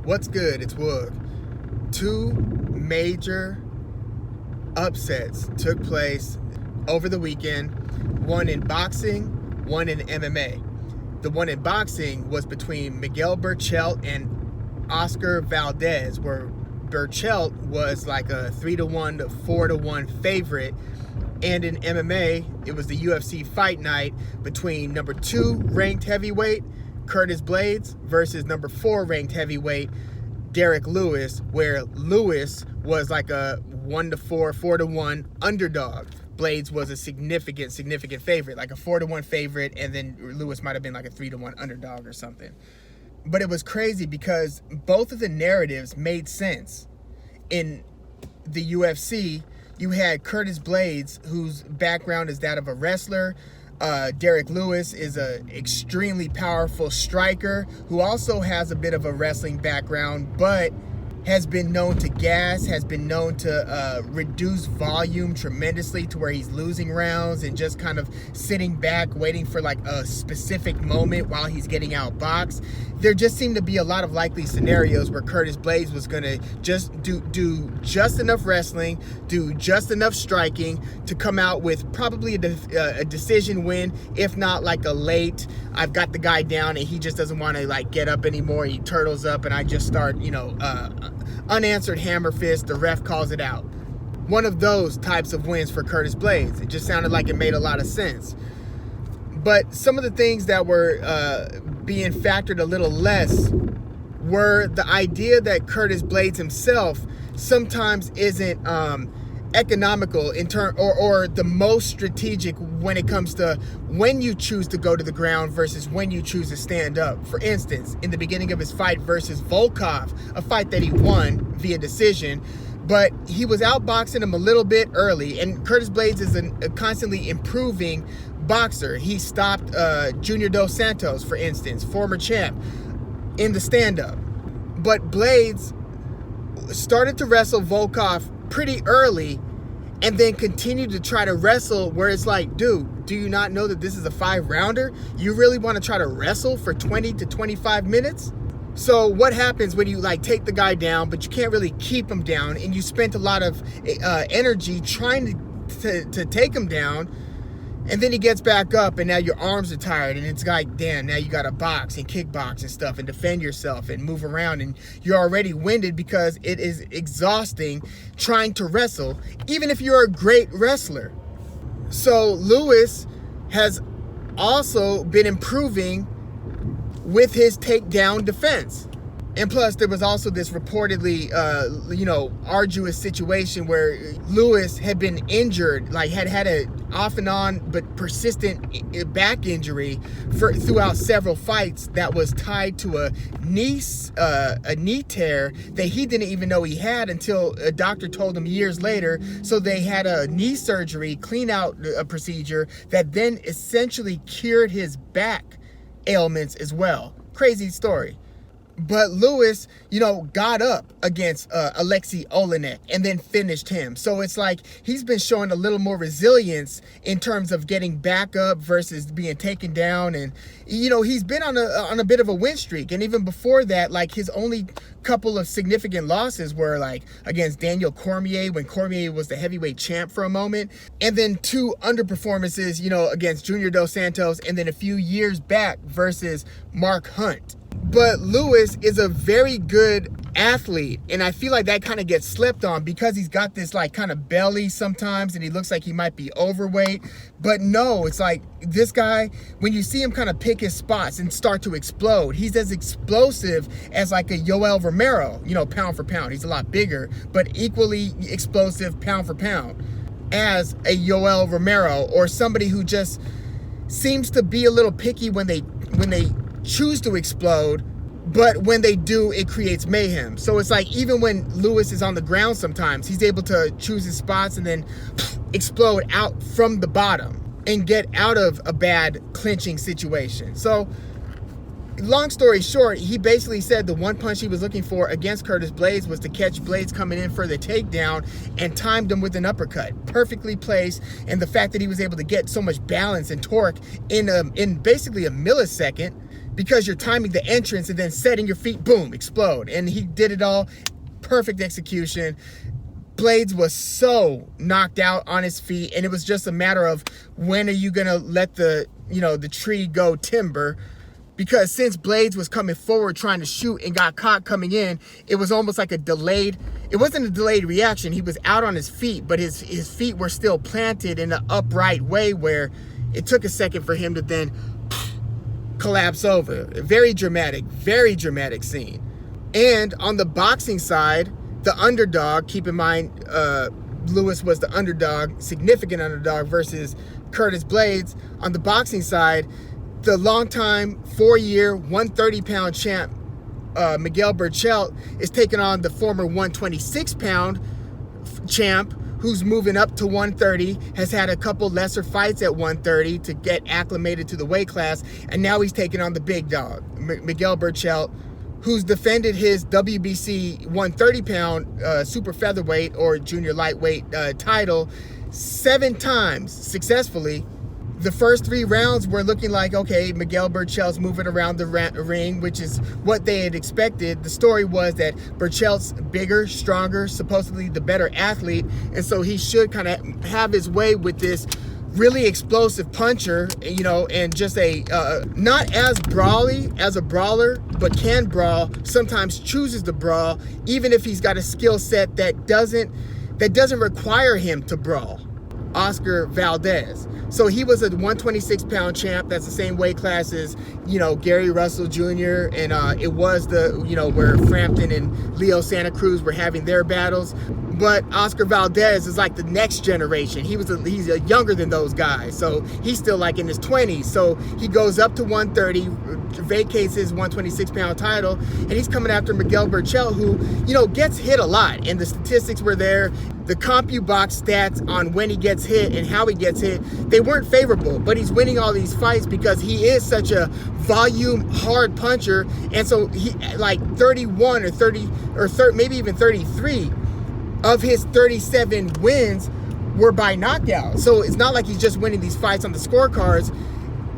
What's good? It's Woog. Two major upsets took place over the weekend. One in boxing, one in MMA. The one in boxing was between Miguel Berchelt and Oscar Valdez, where Berchelt was like a 3-1 to 4-1 favorite. And in MMA, it was the UFC fight night between number 2 ranked heavyweight Curtis Blaydes versus number 4 ranked heavyweight Derrick Lewis, where Lewis was like a 1-4, 4-1 underdog. Blaydes was a significant favorite, like a 4-1 favorite, and then Lewis might have been like a 3-1 underdog or something. But it was crazy because both of the narratives made sense. In the UFC, you had Curtis Blaydes, whose background is that of a wrestler. Derrick Lewis is an extremely powerful striker who also has a bit of a wrestling background, but has been known to gas, has been known to reduce volume tremendously to where he's losing rounds and just kind of sitting back waiting for like a specific moment while he's getting outboxed. There just seemed to be a lot of likely scenarios where Curtis Blaydes was going to just do just enough wrestling, do just enough striking to come out with probably a decision win, if not like a late, I've got the guy down and he just doesn't want to like get up anymore. He turtles up and I just start, unanswered hammer fist, the ref calls it out. One of those types of wins for Curtis Blaydes. It just sounded like it made a lot of sense. But some of the things that were being factored a little less were the idea that Curtis Blaydes himself sometimes isn't economical in turn or the most strategic when it comes to when you choose to go to the ground versus when you choose to stand up. For instance, in the beginning of his fight versus Volkov, a fight that he won via decision, but he was outboxing him a little bit early, and Curtis Blaydes is a constantly improving boxer. He stopped Junior Dos Santos, for instance, former champ, in the stand-up. But Blaydes started to wrestle Volkov pretty early and then continued to try to wrestle where it's like, dude, do you not know that this is a 5-rounder? You really want to try to wrestle for 20 to 25 minutes? So what happens when you like take the guy down, but you can't really keep him down, and you spent a lot of energy trying to take him down, and then he gets back up and now your arms are tired and it's like, damn, now you got to box and kickbox and stuff and defend yourself and move around, and you're already winded because it is exhausting trying to wrestle, even if you're a great wrestler. So Lewis has also been improving with his takedown defense. And plus, there was also this reportedly, arduous situation where Lewis had been injured, like had a off and on but persistent back injury throughout several fights that was tied to a knee tear that he didn't even know he had until a doctor told him years later. So they had a knee surgery, clean out a procedure that then essentially cured his back ailments as well. Crazy story. But Lewis, got up against Alexei Olenek and then finished him. So it's like he's been showing a little more resilience in terms of getting back up versus being taken down. And, he's been on a bit of a win streak. And even before that, like his only couple of significant losses were like against Daniel Cormier when Cormier was the heavyweight champ for a moment. And then 2 underperformances, against Junior Dos Santos, and then a few years back versus Mark Hunt. But Lewis is a very good athlete, and I feel like that kind of gets slept on because he's got this like kind of belly sometimes and he looks like he might be overweight. But no, it's like this guy, when you see him kind of pick his spots and start to explode, he's as explosive as like a Yoel Romero, pound for pound. He's a lot bigger, but equally explosive pound for pound as a Yoel Romero, or somebody who just seems to be a little picky when they choose to explode, but when they do, it creates mayhem. So it's like even when Lewis is on the ground sometimes, he's able to choose his spots and then explode out from the bottom and get out of a bad clinching situation. So long story short, he basically said the one punch he was looking for against Curtis Blaydes was to catch Blaydes coming in for the takedown and timed him with an uppercut. Perfectly placed, and the fact that he was able to get so much balance and torque in basically a millisecond because you're timing the entrance and then setting your feet, boom, explode. And he did it all. Perfect execution. Blaydes was so knocked out on his feet, and it was just a matter of when are you going to let the tree go timber, because since Blaydes was coming forward trying to shoot and got caught coming in, it was almost like it wasn't a delayed reaction. He was out on his feet, but his feet were still planted in an upright way where it took a second for him to then collapse over. Very dramatic scene. And on the boxing side, the underdog, keep in mind, Lewis was the underdog, significant underdog versus Curtis Blaydes. On the boxing side, the longtime 4-year, 130-pound champ, Miguel Berchelt, is taking on the former 126-pound champ, who's moving up to 130, has had a couple lesser fights at 130 to get acclimated to the weight class, and now he's taking on the big dog, Miguel Berchelt, who's defended his WBC 130-pound super featherweight or junior lightweight title 7 times successfully. The first 3 rounds were looking like, okay, Miguel Berchelt's moving around the ring, which is what they had expected. The story was that Berchelt's bigger, stronger, supposedly the better athlete, and so he should kind of have his way with this really explosive puncher, and just a not as brawly as a brawler, but can brawl, sometimes chooses to brawl, even if he's got a skill set that doesn't require him to brawl. Oscar Valdez. So he was a 126-pound champ. That's the same weight class as, Gary Russell Jr. And it was where Frampton and Leo Santa Cruz were having their battles. But Oscar Valdez is like the next generation. He's younger than those guys. So he's still like in his 20s. So he goes up to 130, vacates his 126-pound title, and he's coming after Miguel Berchelt, who, gets hit a lot. And the statistics were there. The CompuBox stats on when he gets hit and how he gets hit, they weren't favorable, but he's winning all these fights because he is such a volume hard puncher. And so he, like 31 or 30 or maybe even 33 of his 37 wins were by knockout. So it's not like he's just winning these fights on the scorecards.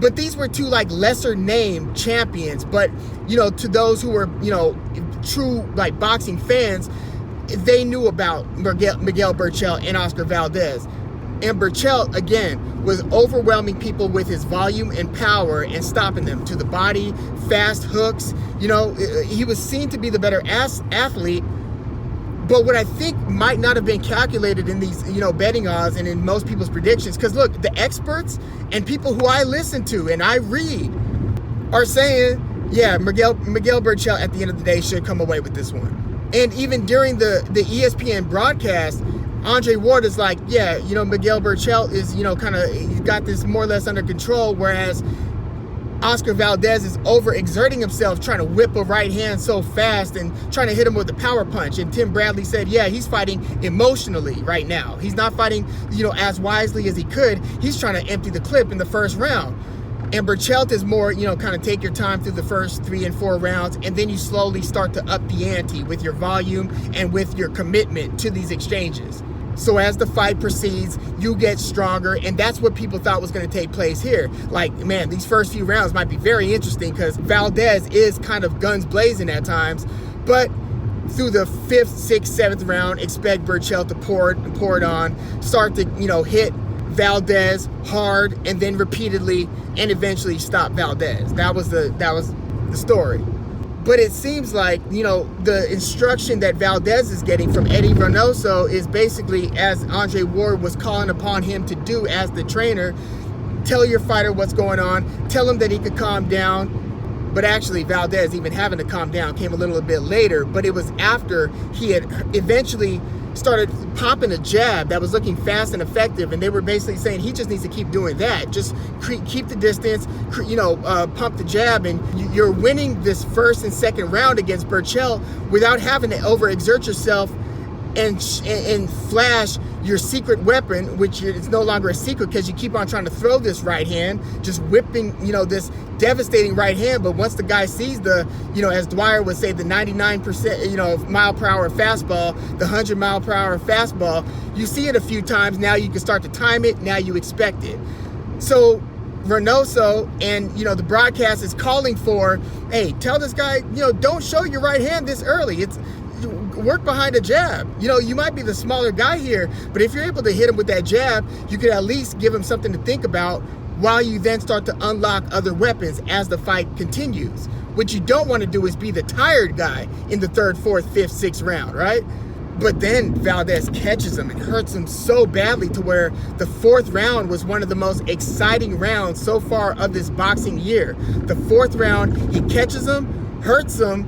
But these were 2 like lesser named champions. But, to those who were, true like boxing fans, they knew about Miguel Berchelt and Oscar Valdez. And Berchelt, again, was overwhelming people with his volume and power and stopping them to the body, fast hooks. He was seen to be the better athlete. But what I think might not have been calculated in these, betting odds and in most people's predictions, because look, the experts and people who I listen to and I read are saying, yeah, Miguel Berchelt at the end of the day should come away with this one. And even during the ESPN broadcast, Andre Ward is like, yeah, Miguel Berchelt is, he's got this more or less under control, whereas Oscar Valdez is overexerting himself trying to whip a right hand so fast and trying to hit him with a power punch. And Tim Bradley said, yeah, he's fighting emotionally right now. He's not fighting, as wisely as he could. He's trying to empty the clip in the first round. And Berchelt is more, kind of take your time through the first 3 and 4 rounds, and then you slowly start to up the ante with your volume and with your commitment to these exchanges. So as the fight proceeds, you get stronger, and that's what people thought was going to take place here. Like, man, these first few rounds might be very interesting because Valdez is kind of guns blazing at times, but through the 5th, 6th, 7th round, expect Berchelt to pour it on, start to, hit Valdez hard, and then repeatedly and eventually stop Valdez. That was the story. But it seems like, the instruction that Valdez is getting from Eddie Reynoso is basically, as Andre Ward was calling upon him to do as the trainer, tell your fighter what's going on, tell him that he could calm down. But actually, Valdez even having to calm down came a little bit later, but it was after he had eventually started popping a jab that was looking fast and effective, and they were basically saying he just needs to keep doing that. Just keep the distance, pump the jab, and you're winning this first and second round against Berchelt without having to overexert yourself and flash your secret weapon, which is no longer a secret because you keep on trying to throw this right hand, just whipping, this devastating right hand. But once the guy sees the, as Dwyer would say, the 99%, mile per hour fastball, the 100 mile per hour fastball, you see it a few times. Now you can start to time it. Now you expect it. So Reynoso, and the broadcast is calling for, hey, tell this guy, don't show your right hand this early. It's work behind a jab. You might be the smaller guy here, but if you're able to hit him with that jab, you could at least give him something to think about while you then start to unlock other weapons as the fight continues. What you don't want to do is be the tired guy in the 3rd, 4th, 5th, 6th round, right? But then Valdez catches him and hurts him so badly to where the 4th round was one of the most exciting rounds so far of this boxing year. The 4th round, he catches him, hurts him.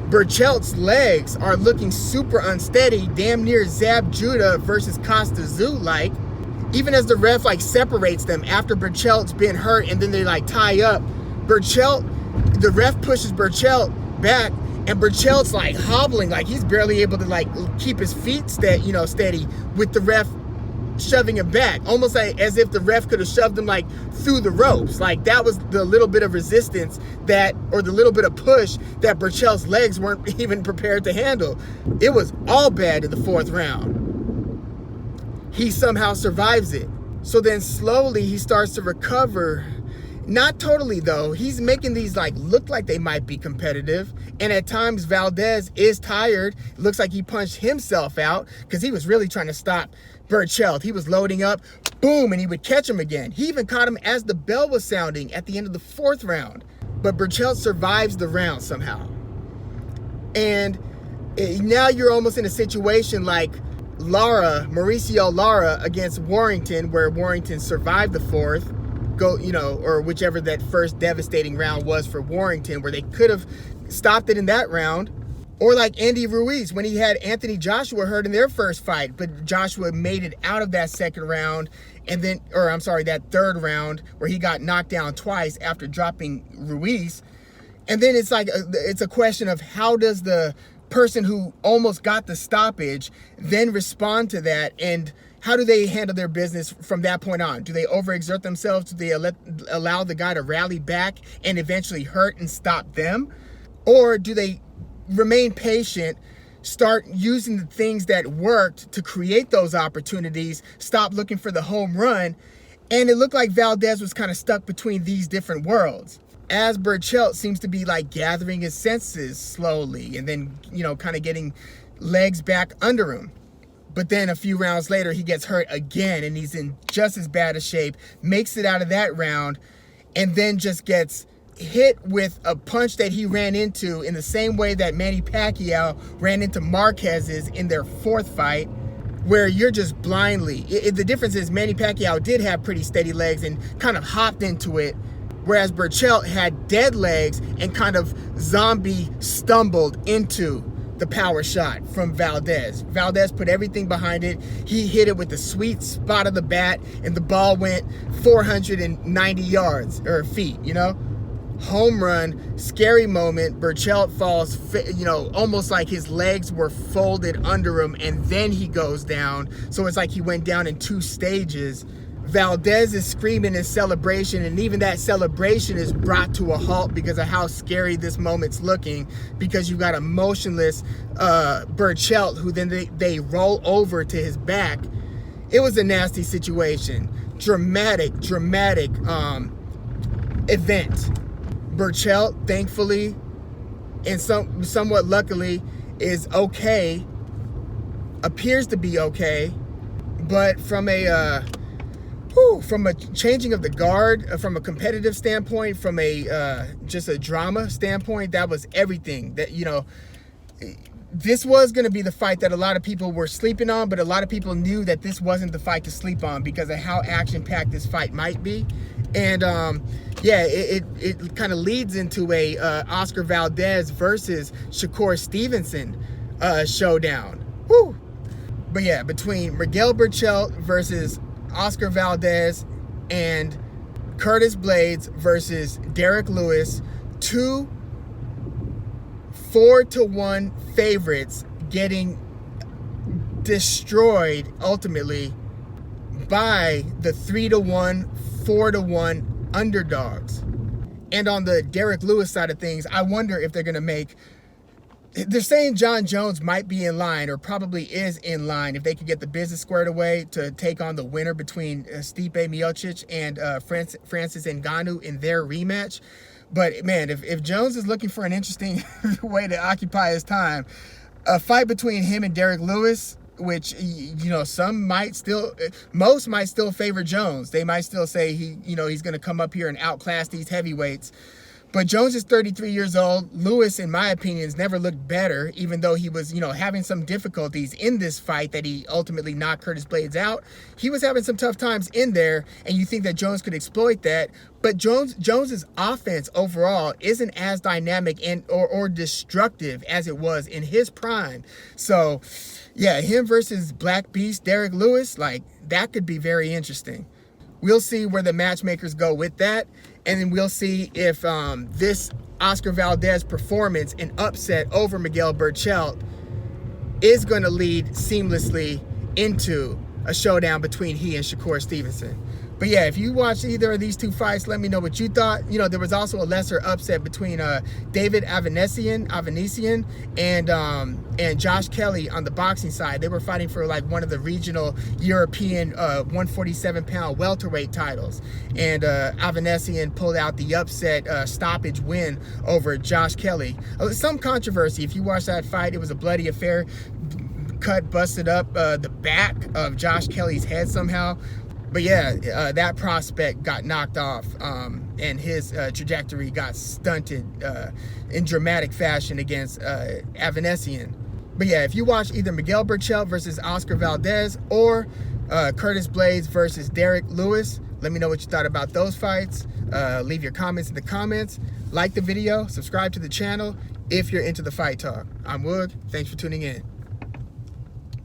Berchelt's legs are looking super unsteady, damn near Zab Judah versus Costa Tszyu-like. Even as the ref separates them after Berchelt's been hurt and then they tie up, the ref pushes Berchelt back, and Berchelt's hobbling, he's barely able to keep his feet steady with the ref shoving him back, almost as if the ref could have shoved him through the ropes. That was the little bit of resistance or the little bit of push that Berchelt's legs weren't even prepared to handle. It was all bad in the 4th round. He somehow survives it. So then slowly he starts to recover. Not totally though. He's making these look like they might be competitive. And at times Valdez is tired. It looks like he punched himself out because he was really trying to stop Berchelt. He was loading up, boom, and he would catch him again. He even caught him as the bell was sounding at the end of the 4th round. But Berchelt survives the round somehow. And now you're almost in a situation like Mauricio Lara against Warrington, where Warrington survived the 4th, or whichever that first devastating round was for Warrington, where they could have stopped it in that round. Or Andy Ruiz, when he had Anthony Joshua hurt in their first fight, but Joshua made it out of that 2nd round, and then, that 3rd round, where he got knocked down twice after dropping Ruiz. And then it's a question of how does the person who almost got the stoppage then respond to that, and how do they handle their business from that point on? Do they overexert themselves? Do they allow the guy to rally back and eventually hurt and stop them? Or do they remain patient, start using the things that worked to create those opportunities, stop looking for the home run? And it looked like Valdez was kind of stuck between these different worlds, as Berchelt seems to be gathering his senses slowly and then, kind of getting legs back under him. But then a few rounds later, he gets hurt again and he's in just as bad a shape, makes it out of that round, and then just gets hit with a punch that he ran into in the same way that Manny Pacquiao ran into Marquez's in their 4th fight, where you're just blindly. The difference is Manny Pacquiao did have pretty steady legs and kind of hopped into it, whereas Berchelt had dead legs and kind of zombie stumbled into the power shot from Valdez. Valdez put everything behind it. He hit it with the sweet spot of the bat, and the ball went 490 yards or feet, Home run, scary moment. Berchelt falls, almost like his legs were folded under him, and then he goes down. So it's like he went down in 2 stages. Valdez is screaming in celebration, and even that celebration is brought to a halt because of how scary this moment's looking, because you got a motionless Berchelt who then they roll over to his back. It was a nasty situation. Dramatic event. Berchelt, thankfully, and somewhat luckily, is okay, appears to be okay, but from a changing of the guard, from a competitive standpoint, from a just a drama standpoint, that was everything. That this was going to be the fight that a lot of people were sleeping on, but a lot of people knew that this wasn't the fight to sleep on because of how action-packed this fight might be. And it kind of leads into a Oscar Valdez versus Shakur Stevenson showdown. Woo! But yeah, between Miguel Berchelt versus Oscar Valdez and Curtis Blaydes versus Derrick Lewis, 2 4-1 favorites getting destroyed ultimately by the 3-1, 4-1 underdogs. And on the Derrick Lewis side of things, I wonder if they're going to make they're saying Jon Jones might be in line, or probably is in line, if they could get the business squared away, to take on the winner between Stipe Miocic and Francis Ngannou in their rematch. But man, if Jones is looking for an interesting way to occupy his time, a fight between him and Derrick Lewis, which, you know, most might still favor Jones. They might still say he's going to come up here and outclass these heavyweights. But Jones is 33 years old. Lewis, in my opinion, has never looked better, even though he was, having some difficulties in this fight that he ultimately knocked Curtis Blaydes out. He was having some tough times in there, and you think that Jones could exploit that. But Jones's offense overall isn't as dynamic or destructive as it was in his prime. So, yeah, him versus Black Beast Derrick Lewis, like, that could be very interesting. We'll see where the matchmakers go with that. And then we'll see if this Oscar Valdez performance and upset over Miguel Berchelt is going to lead seamlessly into a showdown between he and Shakur Stevenson. But yeah, if you watched either of these two fights, let me know what you thought. There was also a lesser upset between David Avanesian and Josh Kelly on the boxing side. They were fighting for like one of the regional European 147-pound welterweight titles. And Avanesian pulled out the upset stoppage win over Josh Kelly. Some controversy. If you watch that fight, it was a bloody affair. Cut busted up the back of Josh Kelly's head somehow. But yeah, that prospect got knocked off, and his trajectory got stunted in dramatic fashion against Avanesian. But yeah, if you watch either Miguel Berchelt versus Oscar Valdez or Curtis Blaydes versus Derrick Lewis, let me know what you thought about those fights. Leave your comments in the comments. Like the video, subscribe to the channel if you're into the fight talk. I'm Wood. Thanks for tuning in.